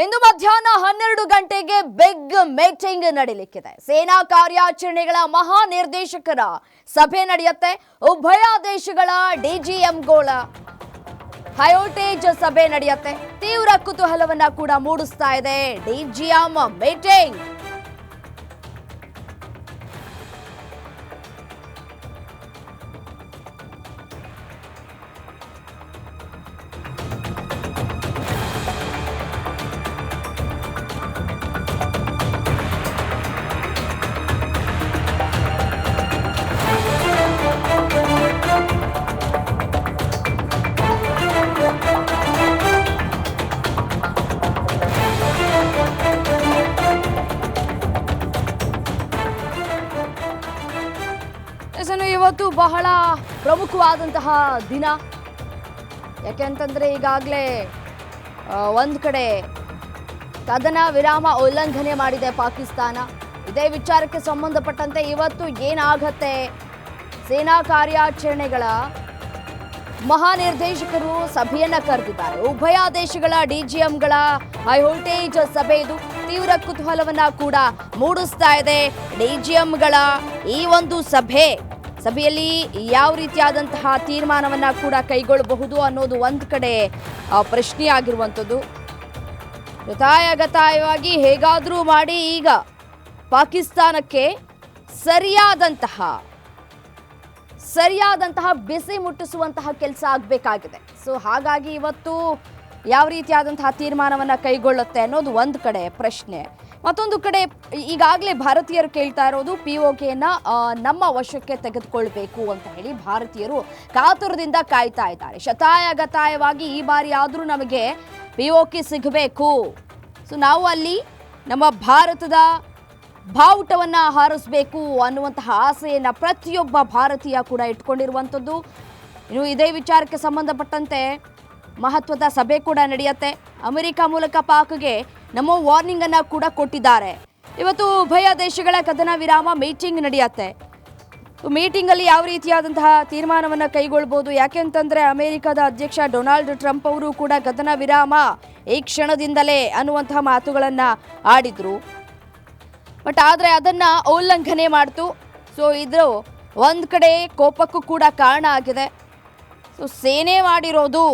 ಇಂದು ಮಧ್ಯಾಹ್ನ 12 ಗಂಟೆಗೆ big meeting ನಡೆಯಲಿಕ್ಕಿದೆ. ಸೇನಾ ಕಾರ್ಯಾಚರಣೆಗಳ ಮಹಾ ನಿರ್ದೇಶಕರ ಸಭೆ ನಡೆಯುತ್ತೆ. ಉಭಯ ದೇಶಗಳ ಡಿಜಿಎಂಗಳ ಹೈವೋಲ್ಟೇಜ್ ಸಭೆ ನಡೆಯುತ್ತೆ. ತೀವ್ರ ಕುತೂಹಲವನ್ನ ಕೂಡ ಮೂಡಿಸ್ತಾ ಇದೆ ಡಿಜಿಎಂ ಮೀಟಿಂಗ್. ಇವತ್ತು ಬಹಳ ಪ್ರಮುಖವಾದಂತಹ ದಿನ. ಯಾಕೆಂತಂದ್ರೆ ಈಗಾಗಲೇ ಒಂದು ಕಡೆ ಕದನ ವಿರಾಮ ಉಲ್ಲಂಘನೆ ಮಾಡಿದೆ ಪಾಕಿಸ್ತಾನ. ಇದೇ ವಿಚಾರಕ್ಕೆ ಸಂಬಂಧಪಟ್ಟಂತೆ ಇವತ್ತು ಏನಾಗತ್ತೆ, ಸೇನಾ ಕಾರ್ಯಾಚರಣೆಗಳ ಮಹಾನಿರ್ದೇಶಕರು ಸಭೆಯನ್ನ ಕರೆದಿದ್ದಾರೆ. ಉಭಯ ದೇಶಗಳ ಡಿಜಿಎಂಗಳ ಹೈ ವೋಲ್ಟೇಜ್ ಸಭೆ ಇದು ತೀವ್ರ ಕುತೂಹಲವನ್ನ ಕೂಡ ಮೂಡಿಸ್ತಾ ಇದೆ. ಡಿಜಿಎಂಗಳ ಈ ಒಂದು ಸಭೆಯಲ್ಲಿ ಯಾವ ರೀತಿಯಾದಂತಹ ತೀರ್ಮಾನವನ್ನ ಕೂಡ ಕೈಗೊಳ್ಳಬಹುದು ಅನ್ನೋದು ಒಂದು ಕಡೆ ಪ್ರಶ್ನೆಯಾಗಿರುವಂಥದ್ದು. ಗತಾಯಗತಾಯವಾಗಿ ಹೇಗಾದರೂ ಮಾಡಿ ಈಗ ಪಾಕಿಸ್ತಾನಕ್ಕೆ ಸರಿಯಾದಂತಹ ಬಿಸಿ ಮುಟ್ಟಿಸುವಂತಹ ಕೆಲಸ ಆಗಬೇಕಾಗಿದೆ. ಸೊ ಹಾಗಾಗಿ ಇವತ್ತು ಯಾವ ರೀತಿಯಾದಂತಹ ತೀರ್ಮಾನವನ್ನು ಕೈಗೊಳ್ಳುತ್ತೆ ಅನ್ನೋದು ಒಂದು ಕಡೆ ಪ್ರಶ್ನೆ. ಮತ್ತೊಂದು ಕಡೆ ಈಗಾಗಲೇ ಭಾರತೀಯರು ಕೇಳ್ತಾ ಇರೋದು POKನ ನಮ್ಮ ವಶಕ್ಕೆ ತೆಗೆದುಕೊಳ್ಬೇಕು ಅಂತ ಹೇಳಿ ಭಾರತೀಯರು ಕಾತುರದಿಂದ ಕಾಯ್ತಾ ಇದ್ದಾರೆ. ಶತಾಯಗತಾಯವಾಗಿ ಈ ಬಾರಿ ಆದರೂ ನಮಗೆ POK ಸಿಗಬೇಕು. ಸೊ ನಾವು ಅಲ್ಲಿ ನಮ್ಮ ಭಾರತದ ಬಾವುಟವನ್ನು ಹಾರಿಸಬೇಕು ಅನ್ನುವಂತಹ ಆಸೆಯನ್ನು ಪ್ರತಿಯೊಬ್ಬ ಭಾರತೀಯ ಕೂಡ ಇಟ್ಕೊಂಡಿರುವಂಥದ್ದು. ಇನ್ನು ಇದೇ ವಿಚಾರಕ್ಕೆ ಸಂಬಂಧಪಟ್ಟಂತೆ ಮಹತ್ವದ ಸಭೆ ಕೂಡ ನಡೆಯುತ್ತೆ. ಅಮೆರಿಕ ಮೂಲಕ ಪಾಕ್ಗೆ ನಮ್ಮ ವಾರ್ನಿಂಗ್ ಅನ್ನ ಕೂಡ ಕೊಟ್ಟಿದ್ದಾರೆ. ಇವತ್ತು ಉಭಯ ದೇಶಗಳ ಕದನ ವಿರಾಮ ಮೀಟಿಂಗ್ ನಡೆಯುತ್ತೆ. ಮೀಟಿಂಗ್ ಅಲ್ಲಿ ಯಾವ ರೀತಿಯಾದಂತಹ ತೀರ್ಮಾನವನ್ನು ಕೈಗೊಳ್ಬಹುದು, ಯಾಕೆಂತಂದ್ರೆ ಅಮೆರಿಕದ ಅಧ್ಯಕ್ಷ ಡೊನಾಲ್ಡ್ ಟ್ರಂಪ್ ಅವರು ಕೂಡ ಕದನ ವಿರಾಮ ಈ ಕ್ಷಣದಿಂದಲೇ ಅನ್ನುವಂತಹ ಮಾತುಗಳನ್ನ ಆಡಿದ್ರು. ಬಟ್ ಆದರೆ ಅದನ್ನ ಉಲ್ಲಂಘನೆ ಮಾಡ್ತು. ಸೊ ಇದು ಒಂದು ಕಡೆ ಕೋಪಕ್ಕೂ ಕೂಡ ಕಾರಣ ಆಗಿದೆ. ಸೊ ಸೇನೆ ಮಾಡಿರೋದು